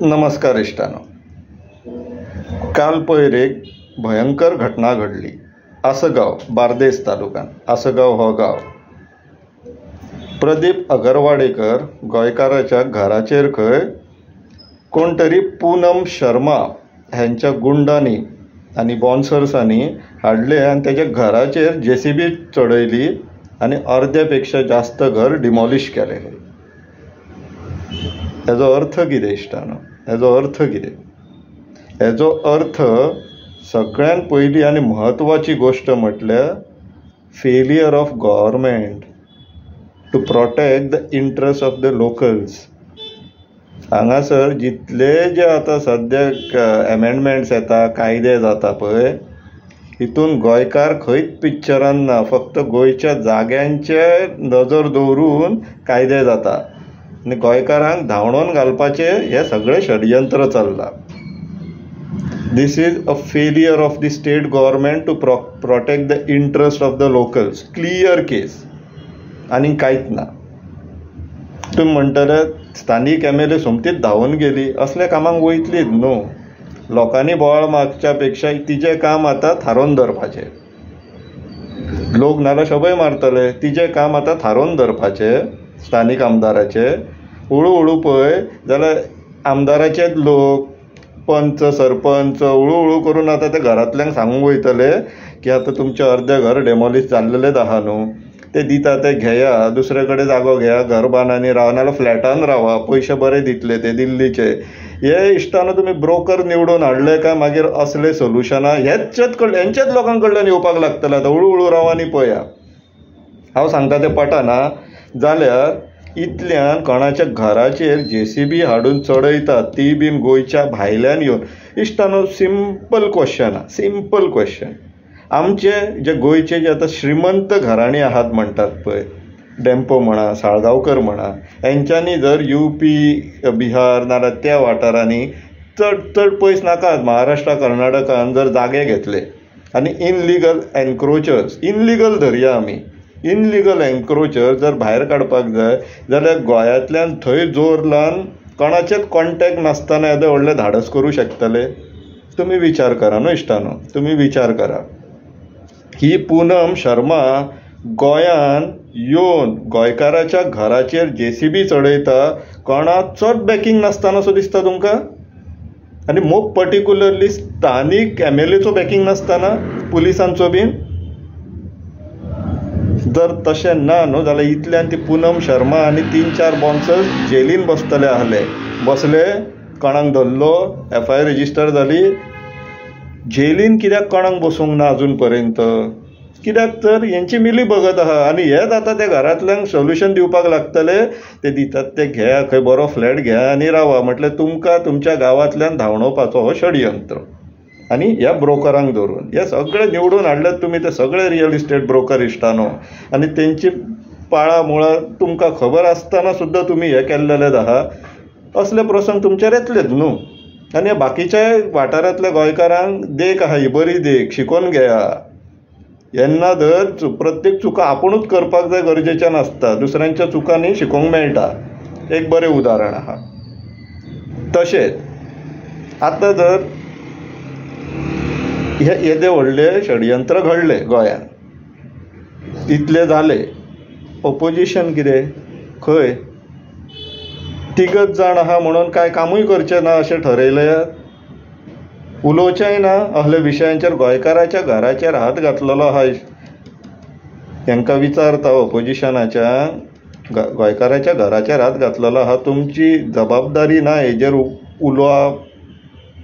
नमस्कार इष्टानो. काल पयर एक भयंकर घटना घडली. आसगाव, बार्देस तालुक्यात. आसगाव हो गाव. प्रदीप अगरवाडेकर गोंयकाराच्या घराचेर खंय कोण तरी पूनम शर्मा ह्यांच्या गुंडांनी आनी बॉन्सर्सांनी हाडले आनी तेच्या घराचेर JCB चडयली आनी अर्द्या पेक्षा जास्त घर डिमॉलिश केलेलें. हेजो अर्थ कितें इश्टानो? हेजो अर्थ कितें? हेजो अर्थ सगळ्यान पयली आनी म्हत्वाची गोश्ट म्हटल्यार failure of government to protect the interest of the locals. हांगासर जितले जे आतां सद्याक एमेंडमेंट्स येता, कायदे जाता पळय, हितून गोंयकार खंयच पिक्चरान ना. फक्त गोंयच्या जाग्यांचे नजर दवरून कायदे जाता आनी गोंयकारांक धांवडोवन घालपाचे हे सगळे षडयंत्र चल्लां. This is a failure of the state government to protect the interest of the locals. Clear case, आनी कांयच ना. तुम्ही म्हणटले स्थानीक MLA सोमतीच धांवून गेली. असल्या कामांक वयतलीच न्हू. लोकांनी बोवाळ मागच्या पेक्षा तिजें काम आतां थारोवन धरपाचें. लोक नाल्यार शबय मारतले. तिजें काम आतां थारोवन धरपाचें स्थानीक आमदाराचे. हळू पळय जाल्यार आमदाराचेच लोक, पंच, सरपंच हळू करून आतां ते घरांतल्यांक सांगूंक वयतले की आतां तुमचें अर्दें घर डेमॉलिश जाल्लेलेंच आहा न्हू, ते दिता ते घेया, दुसरे कडेन जागो घेया, घर बांदांनी रावा, नाल्यार फ्लॅटान रावा, पयशे बरे दितले ते दिल्लीचे. हे इश्टानो तुमी ब्रोकर निवडून हाडले काय मागीर असले सोल्युशनां हेंचेच लोकां कडल्यान येवपाक लागतले. आतां हळू रावा आनी पळया. हांव सांगता तें पटना जाल्यार इतल्यान कोणाच्या घराचेर JCB हाडून चडयतात, ती बीन गोंयच्या भायल्यान येवन. इश्टानो सिंपल क्वेश्चन. आमचे जे गोंयचे जे आतां श्रीमंत घराणी आहात म्हणटात पळय, डेम्पो म्हणा, साळगांवकर म्हणा, हेंच्यांनी जर UP, बिहार नाल्यार त्या वाठारांनी चड पयस नाकात, महाराष्ट्रा, कर्नाटकान जर जागे घेतले आनी इनलिगल धरया आमी, इनलिगल एन्क्रोचर जर भायर काडपाक जाय जाल्यार गोंयांतल्यान थंय जोर लावन कोणाचेच कॉन्टॅक्ट नासतना येदे व्हडले धाडस करूं शकतले? तुमी विचार करा न्हू इश्टानो, तुमी विचार करा. ही पूनम शर्मा गोंयान येवन गोंयकाराच्या घराचेर JCB चडयता कोणाचोच बॅकींग नासतना सो दिसता तुमकां? आनी मोस्ट पर्टिक्युलरली स्थानीक MLAचो बॅकींग नासतना, पुलिसांचो बीन? जर तशें ना न्हू जाल्यार इतल्यान ती पूनम शर्मा आनी 3-4 बॉन्सर्स जेलीन बसले. कोणाक धरलो, FIR रजिस्टर जाली. जेलीन कित्याक कोणाक बसूंक ना अजून पर्यंत? कित्याक तर हेंची मिली भगत आहा आनी हेच आतां त्या घरांतल्यांक सोल्युशन दिवपाक लागतले. ते दितात ते घ्या, खंय बरो फ्लॅट घ्या आनी रावा. म्हटल्यार तुमकां तुमच्या गांवांतल्यान धांवडोवपाचो हो षडयंत्र. आनी ह्या ब्रोकरांक धरून हे सगळे निवडून हाडल्यात तुमी, ते सगळे रियल इस्टेट ब्रोकर इश्टानो. आनी तेंची पाळामुळां तुमकां खबर आसतना सुद्दां तुमी हे केल्लेलेच आहा. असले प्रसंग तुमचेर येतलेच न्हू. आनी बाकीच्या वाठारांतल्या गोंयकारांक देख आहा, ही बरी देख, शिकून घेया. येन्ना धर प्रत्येक चुका आपुणूच करपाक जाय गरजेचें नासता. दुसऱ्यांच्या चुकांनी शिकोवंक मेळटा. एक बरें उदाहरण आहा. तशेंच आतां जर हे येदे व्हडले षडयंत्र घडले गोंयान, इतले जाले, ऑपोजिशन कितें खंय? तिगच जाण आहा म्हणून कांय कामूय करचें ना अशें ठरयलें? उलोवचेंय ना असल्या विशयांचेर? गोंयकाराच्या घराचेर हात घातलेलो आहा. तांकां विचारता ऑपोजिशनाच्या, गोंयकाराच्या घराचेर हात घातलेलो आहा, तुमची जबाबदारी ना हेजेर उलोवप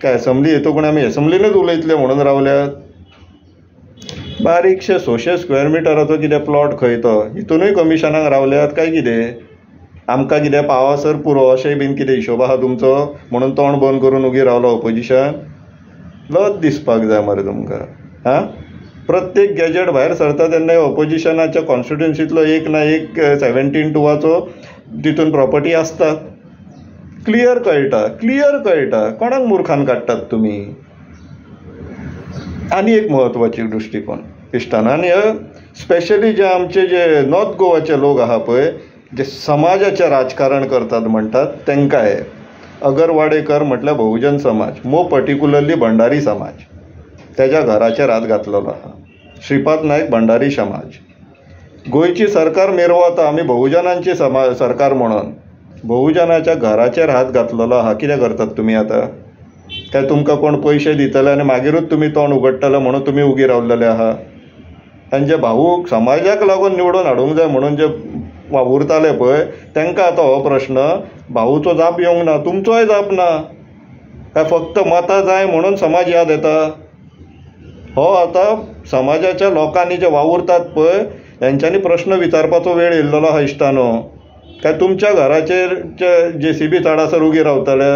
काय? असेंब्ली येतो कोण आमी असेंब्लीनूच उलयतले म्हणून रावल्यात? बारीकशे 100 स्क्वेअर मिटराचो कितें प्लॉट खंय तो, हितूनय कमिशनाक रावल्यात काय कितें? आमकां कितें पावासर पुरो अशें बीन कितें हिशोब आहा तुमचो म्हणून तोंड बंद करून उगी रावलो ऑपोजिशन? लज दिसपाक जाय मरे तुमकां. हां, प्रत्येक गॅजेट भायर सरता तेन्ना ऑपोजिशनाच्या कॉन्स्टिट्युएन्सींतलो एक ना एक 17/2 तितून प्रॉपर्टी आसतात. क्लियर कळटा. कोणाक मुर्खान काडटात तुमी? आनी एक म्हत्वाची दृश्टीकोन इश्टाना, आनी स्पेशली जे आमचे जे नॉर्थ गोवाचे लोक आहा पळय, जे समाजाचे राजकारण करतात म्हणटात तांकां हे अगरवाडेकर म्हटल्यार बहुजन समाज, पर्टिक्युलरली भंडारी समाज त्याच्या घराचेर हात घातलेलो आहा. श्रीपाद नायक भंडारी समाज. गोंयची सरकार मिरवता आमी बहुजनांची सरकार म्हणून. बहुजनाच्या घराचेर हात घातलेलो आहा. कितें करतात तुमी आतां? काय तुमकां कोण पयशे दितले आनी मागीरूच तुमी तोंड उगडटले म्हणून तुमी उगी रावलेले आहा? आनी जे भाऊ समाजाक लागून निवडून हाडूंक जाय म्हणून जे वावुरताले पळय तांकां आतां हो प्रश्न भाऊचो जाप येवंक ना, तुमचोय जाप ना. काय फक्त मतां जाय म्हणून समाज याद येता? हो आतां समाजाच्या लोकांनी जे वावुरतात पळय हेंच्यांनी प्रश्न विचारपाचो वेळ येयल्लो आहा इश्टानो. काय तुमच्या घराचेर JCB चडासर उगी रावतले?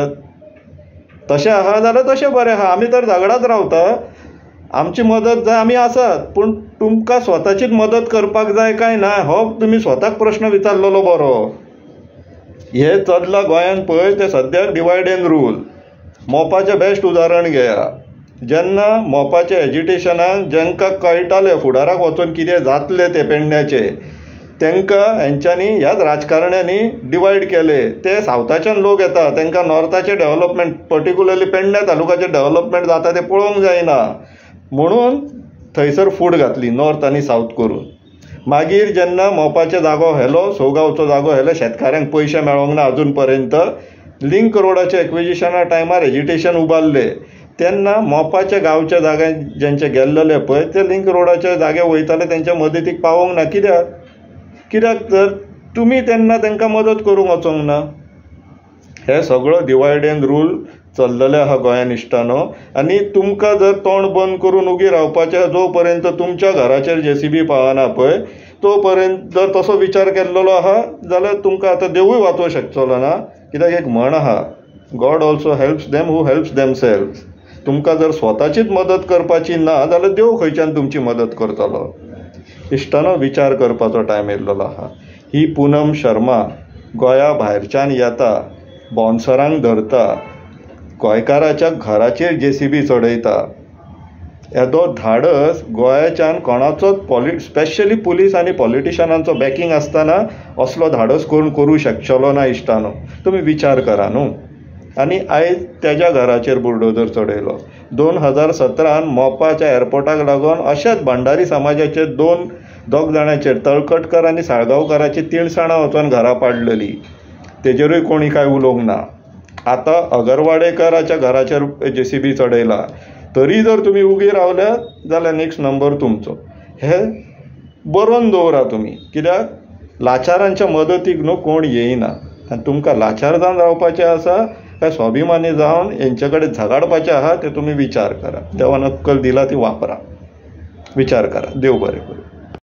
तशें आहा जाल्यार तशें बरें आहा. आमी तर झगडात रावता. आमची मदत जाय आमी आसात, पूण तुमकां स्वताचीच मदत करपाक जाय काय ना हो तुमी स्वताक प्रश्न विचारलेलो बरो. हे चल्लां गोंयांत पळय ते सद्याक डिवायड एंड रूल. मोपाचें बेस्ट उदाहरण घेया. जेन्ना मोपाच्या एजिटेशनाक जांकां कळटालें फुडाराक वचून कितें जातलें ते पेडण्याचें, तांकां हेंच्यांनी ह्याच राजकारण्यांनी डिवायड केले. ते सावथाच्यान लोक येता, तांकां नॉर्थाचें डेव्हलपमेंट पर्टिक्युलरली पेडण्या तालुक्याचें डेव्हलपमेंट जाता तें पळोवंक जायना म्हणून थंयसर फूट घातली नॉर्थ आनी सावथ करून. मागीर जेन्ना मोपाचो जागो व्हेलो, सोगांवचो जागो व्हेलो, शेतकाऱ्यांक पयशे मेळोंक ना अजून पर्यंत, लिंक रोडाच्या एक्विजिशना टायमार एजिटेशन उबारले तेन्ना मोपाच्या गांवच्या जाग्यान जेंचे गेल्लेले पळय ते लिंक रोडाचे जागे वयताले तेंच्या मदतीक पावोंक ना. कित्याक तर तुमी तेन्ना तांकां मदत करूंक वचोंक ना. हे सगळो डिवायड एंड रूल चल्लेले आहा गोंयान इश्टानो. आनी तुमकां जर तोंड बंद करून उगी रावपाचें जो पर्यंत तुमच्या घराचेर JCB पावना पळय तो पर्यंत जर तसो विचार केल्लो आहा जाल्यार तुमकां आतां देवूय वाचोवंक शकचो ना. कित्याक एक म्हण आहा, गॉड ऑल्सो हेल्प्स देम हू हेल्प्स देमसेल्व्स. तुमकां जर स्वताचीच मदत करपाची ना जाल्यार देव खंयच्यान तुमची मदत करतलो. इश्टानो विचार करपाचो टायम येयल्लो आहा. ही पूनम शर्मा गोंया भायरच्यान येता, बॉन्सरांक धरता, गोंयकाराच्या घराचेर JCB चडयता. येदो धाडस गोंयाच्यान कोणाचोच स्पेशली पुलीस आनी पॉलिटिशनांचो बॅकींग आसतना असलो धाडस करूंक शकचलो ना इश्टानो. तुमी विचार करा न्हू. आनी आयज तेज्या घराचेर बुलडोजर चडयलो. 2017 मोपाच्या एअरपोर्टाक लागून अशेंच भंडारी समाजाचे दोग जाणांचेर, तळकटकर आनी साळगांवकाराची तिणसाणां वचून घरां पाडलेली. तेजेरूय कोणी काय उलोवंक ना. आतां अगरवाडेकराच्या घराचेर JCB चडयला. तरी जर तुमी उगी रावल्यात जाल्यार नेक्स्ट नंबर तुमचो. हे बरोवन दवरा तुमी. कित्याक लाचारांच्या मदतीक न्हू कोण येयना. आनी तुमकां लाचार जावन रावपाचें आसा काय स्वाभिमानी जावन हेंचे कडेन झगडपाचें आहा तें तुमी विचार करा. देवान अक्कल दिला ती वापरा. विचार करा. देव बरें.